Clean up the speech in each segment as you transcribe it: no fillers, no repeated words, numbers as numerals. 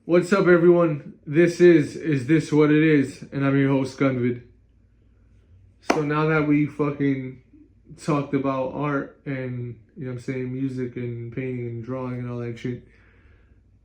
What's up, everyone? This is this what it is? And I'm your host, Gunvid. So now that we fucking talked about art and, music and painting and drawing and all that shit,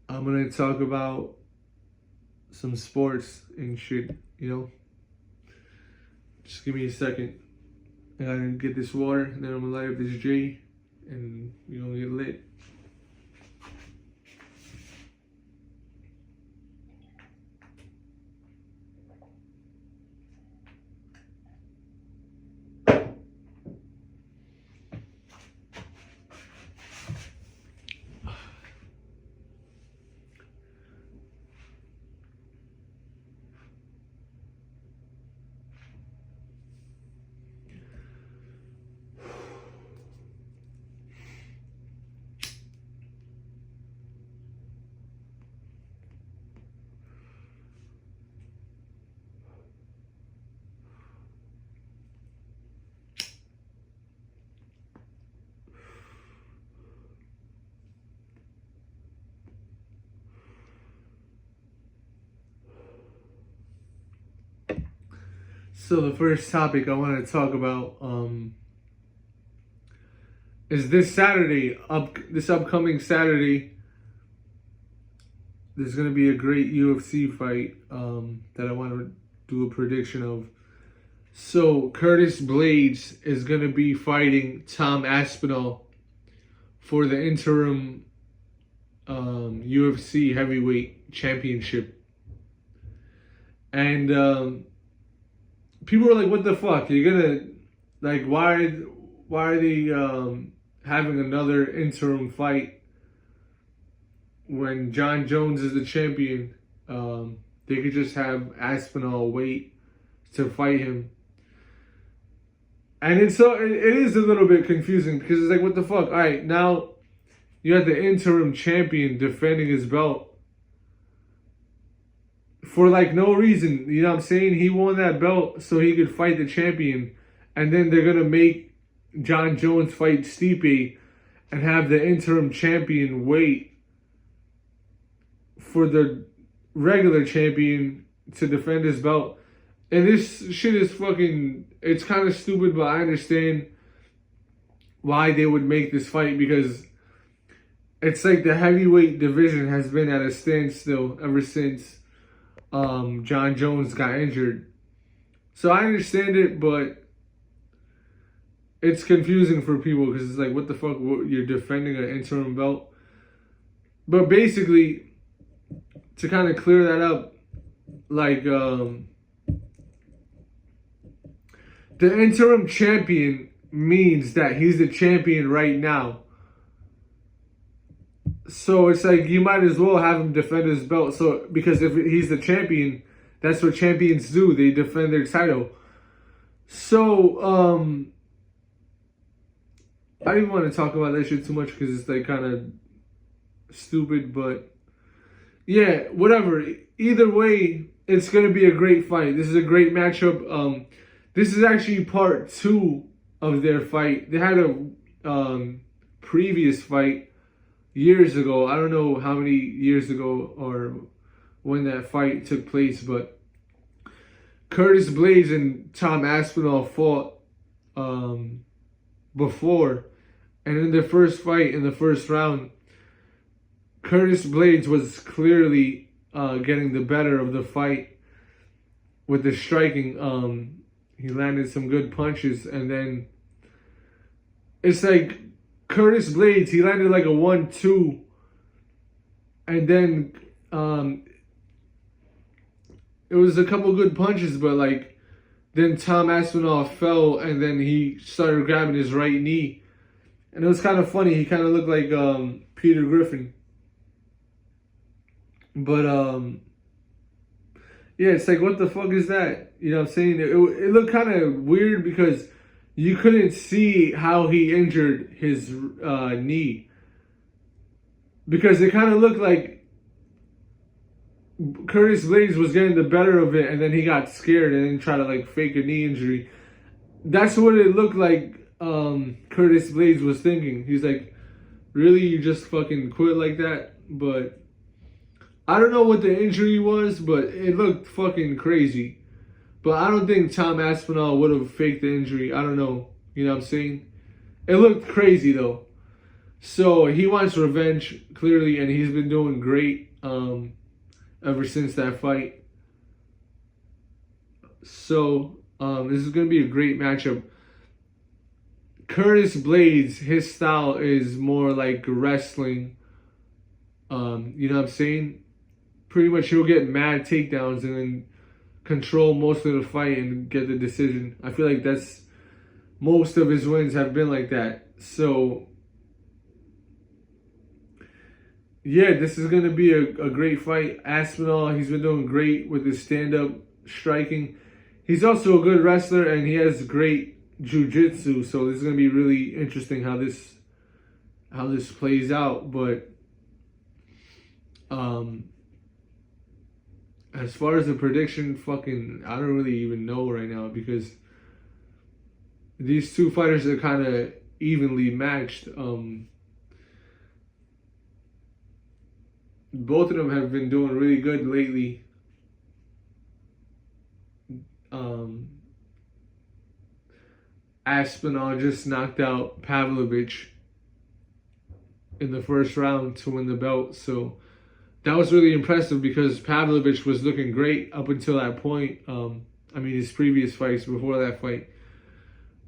I'm gonna talk about some sports and shit. Just give me a second. I gotta get this water, and then I'm gonna light up this J, and we're gonna get lit. So the first topic I want to talk about is this upcoming Saturday. There's gonna be a great UFC fight that I want to do a prediction of. So Curtis Blades is gonna be fighting Tom Aspinall for the interim UFC heavyweight championship, and people are like, "What the fuck? You're gonna why are they having another interim fight when John Jones is the champion? They could just have Aspinall wait to fight him." And it is a little bit confusing because it's like, what the fuck? All right, now you have the interim champion defending his belt for no reason. You know what I'm saying? He won that belt so he could fight the champion, and then they're gonna make John Jones fight Stipe and have the interim champion wait for the regular champion to defend his belt. And this shit is it's kind of stupid, but I understand why they would make this fight, because it's like the heavyweight division has been at a standstill ever since John Jones got injured. So I understand it, but it's confusing for people because it's like, what the fuck? You're defending an interim belt? But basically, to kind of clear that up, the interim champion means that he's the champion right now. So it's like you might as well have him defend his belt. So because if he's the champion, that's what champions do. They defend their title. So I don't even want to talk about that shit too much because it's kind of stupid. But yeah, whatever. Either way, it's gonna be a great fight. This is a great matchup. This is actually part 2 of their fight. They had a previous fight years ago. I don't know how many years ago or when that fight took place, but Curtis Blades and Tom Aspinall fought before, and in their first fight, in the first round, Curtis Blades was clearly getting the better of the fight with the striking. He landed some good punches, and then it's like Curtis Blades, he landed a 1-2, and then it was a couple good punches, but then Tom Aspinall fell, and then he started grabbing his right knee, and it was kind of funny. He kind of looked like Peter Griffin, but yeah, it's like, what the fuck is that? You know what I'm saying? It looked kind of weird because you couldn't see how he injured his knee. Because it kind of looked like Curtis Blades was getting the better of it, and then he got scared and then tried to fake a knee injury. That's what it looked like Curtis Blades was thinking. He's like, really? You just fucking quit like that? But I don't know what the injury was, but it looked fucking crazy. But I don't think Tom Aspinall would have faked the injury. I don't know. You know what I'm saying? It looked crazy though. So he wants revenge clearly, and he's been doing great ever since that fight. So this is gonna be a great matchup. Curtis Blades, his style is more like wrestling. You know what I'm saying? Pretty much he'll get mad takedowns and then control most of the fight and get the decision. I feel like that's most of his wins have been like that. So yeah, this is gonna be a great fight. Aspinall, he's been doing great with his stand-up striking. He's also a good wrestler and he has great jiu-jitsu, so this is gonna be really interesting how this plays out. But as far as the prediction, fucking I don't really even know right now because these two fighters are kind of evenly matched. Both of them have been doing really good lately. Aspinall just knocked out Pavlovich in the first round to win the belt. So that was really impressive because Pavlovich was looking great up until that point. I mean, his previous fights before that fight.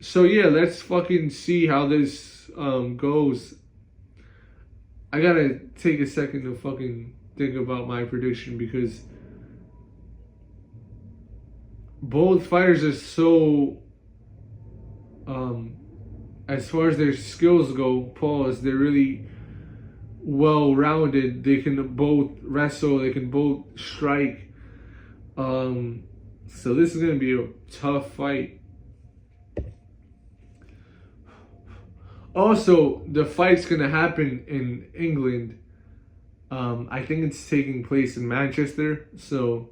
So yeah, let's fucking see how this goes. I gotta take a second to fucking think about my prediction because both fighters are so, as far as their skills go, they're really well-rounded. They can both wrestle, they can both strike. So this is gonna be a tough fight. Also, the fight's gonna happen in England. I think it's taking place in Manchester. So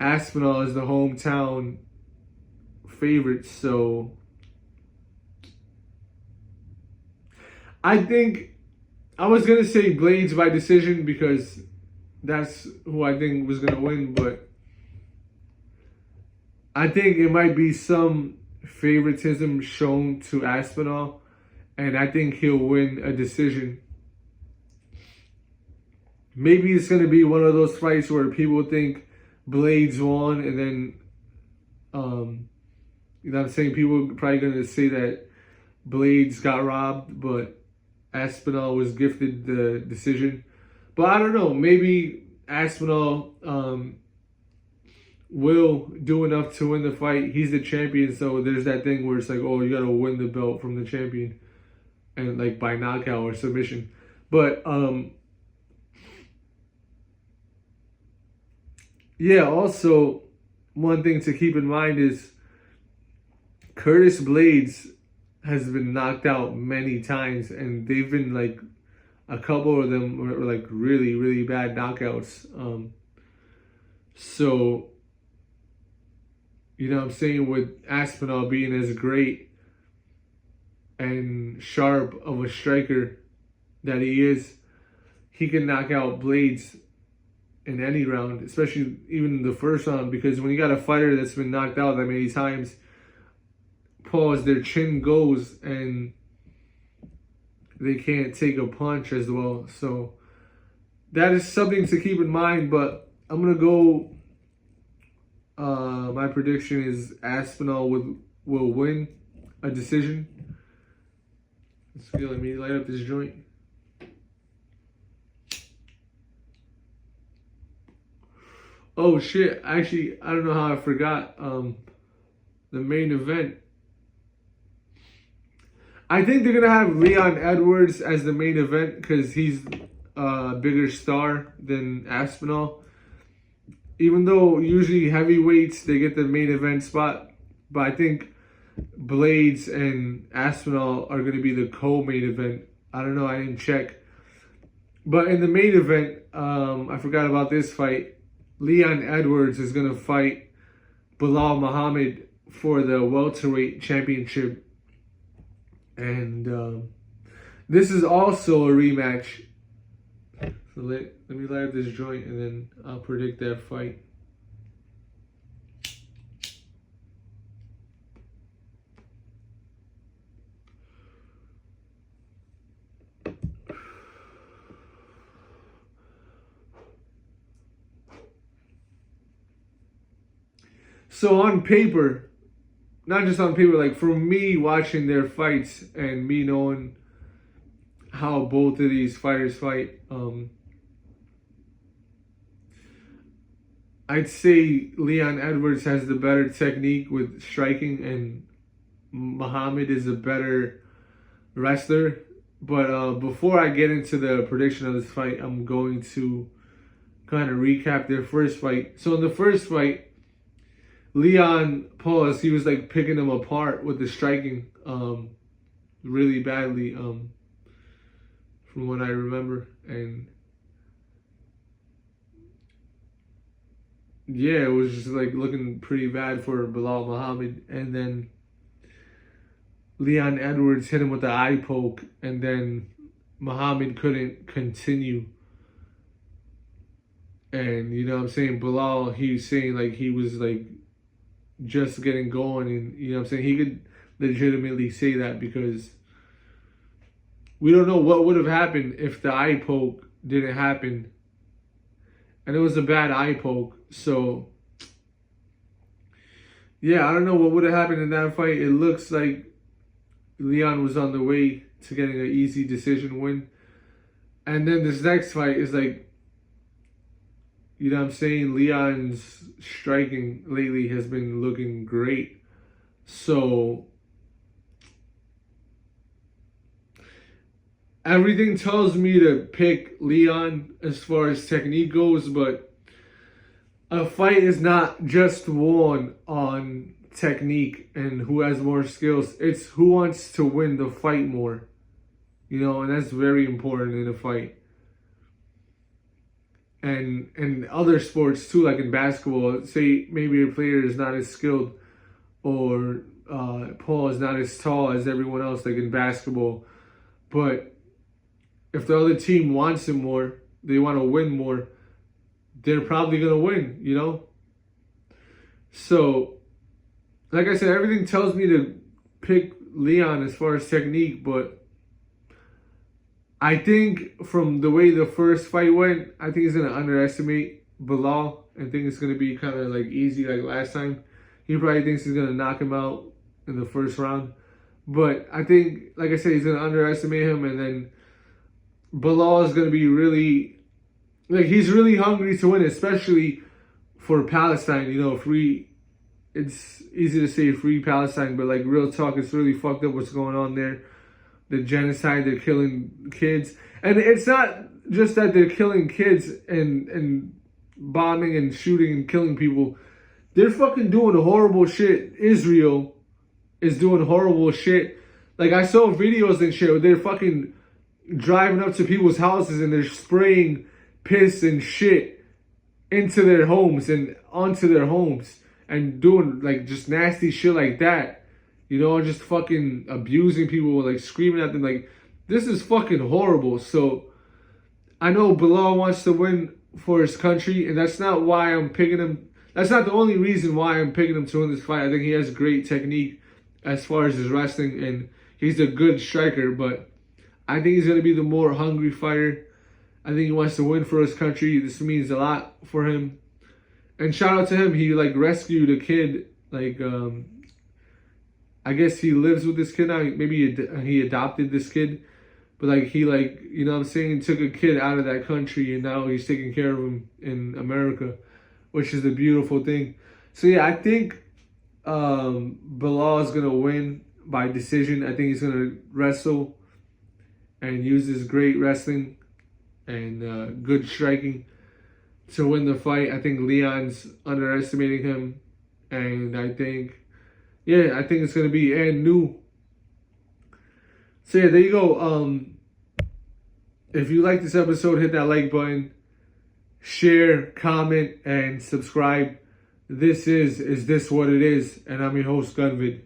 Aspinall is the hometown favorite. So I think I was gonna say Blades by decision because that's who I think was gonna win, but I think it might be some favoritism shown to Aspinall. And I think he'll win a decision. Maybe it's going to be one of those fights where people think Blades won and then, you know what I'm saying? People are probably going to say that Blades got robbed, but Aspinall was gifted the decision. But I don't know. Maybe Aspinall will do enough to win the fight. He's the champion, so there's that thing where it's like, oh, you got to win the belt from the champion. And like by knockout or submission. But yeah, also one thing to keep in mind is Curtis Blades has been knocked out many times, and they've been like a couple of them were like really, really bad knockouts. So you know what I'm saying, with Aspinall being as great and sharp of a striker that he is, he can knock out Blades in any round, especially even the first round, because when you got a fighter that's been knocked out that many times, their chin goes and they can't take a punch as well. So that is something to keep in mind, but I'm going to go, my prediction is Aspinall will win a decision. Let me light up this joint. Oh shit, actually, I don't know how I forgot the main event. I think they're gonna have Leon Edwards as the main event because he's a bigger star than Aspinall. Even though usually heavyweights, they get the main event spot. But I think Blades and Aspinall are going to be the co-main event. I don't know, I didn't check. But in the main event, I forgot about this fight. Leon Edwards is going to fight Bilal Muhammad for the welterweight championship. And this is also a rematch. Let me light up this joint and then I'll predict that fight. So on paper, not just on paper, like for me watching their fights and me knowing how both of these fighters fight, I'd say Leon Edwards has the better technique with striking, and Muhammad is a better wrestler. But before I get into the prediction of this fight, I'm going to kind of recap their first fight. So in the first fight, Leon paused. He was like picking them apart with the striking, really badly, from what I remember. And yeah, it was just like looking pretty bad for Bilal Muhammad. And then Leon Edwards hit him with the eye poke, and then Muhammad couldn't continue. And you know what I'm saying, Bilal, he's saying like he was like just getting going, and you know what I'm saying, he could legitimately say that because we don't know what would have happened if the eye poke didn't happen. And it was a bad eye poke. So yeah, I don't know what would have happened in that fight. It looks like Leon was on the way to getting an easy decision win. And then this next fight is like, you know what I'm saying, Leon's striking lately has been looking great. So everything tells me to pick Leon as far as technique goes, but a fight is not just won on technique and who has more skills. It's who wants to win the fight more. You know, and that's very important in a fight. And in other sports too, like in basketball, say maybe a player is not as skilled, or Paul is not as tall as everyone else, like in basketball. But if the other team wants him more, they want to win more, they're probably going to win, you know? So, like I said, everything tells me to pick Leon as far as technique, but I think from the way the first fight went, I think he's going to underestimate Bilal. I think it's going to be kind of like easy like last time. He probably thinks he's going to knock him out in the first round. But I think, like I said, he's going to underestimate him, and then Bilal is going to be really, like, he's really hungry to win, especially for Palestine. You know, free, it's easy to say free Palestine, but like real talk, it's really fucked up what's going on there. The genocide, they're killing kids. And it's not just that they're killing kids and bombing and shooting and killing people. They're fucking doing horrible shit. Israel is doing horrible shit. Like, I saw videos and shit where they're fucking driving up to people's houses and they're spraying piss and shit into their homes and onto their homes and doing like just nasty shit like that. You know, just fucking abusing people, like screaming at them. Like, this is fucking horrible. So I know Bilal wants to win for his country, and that's not why I'm picking him. That's not the only reason why I'm picking him to win this fight. I think he has great technique as far as his wrestling, and he's a good striker, but I think he's going to be the more hungry fighter. I think he wants to win for his country. This means a lot for him. And shout out to him. He like rescued a kid. Like, I guess he lives with this kid now. Maybe he adopted this kid. But like, he like, you know what I'm saying, took a kid out of that country, and now he's taking care of him in America, which is a beautiful thing. So yeah, I think Bilal is going to win by decision. I think he's going to wrestle and use his great wrestling and good striking to win the fight. I think Leon's underestimating him. And I think, yeah, I think it's going to be and new. So yeah, there you go. If you like this episode, hit that like button, share, comment, and subscribe. This is This What It Is? And I'm your host, Gunvid.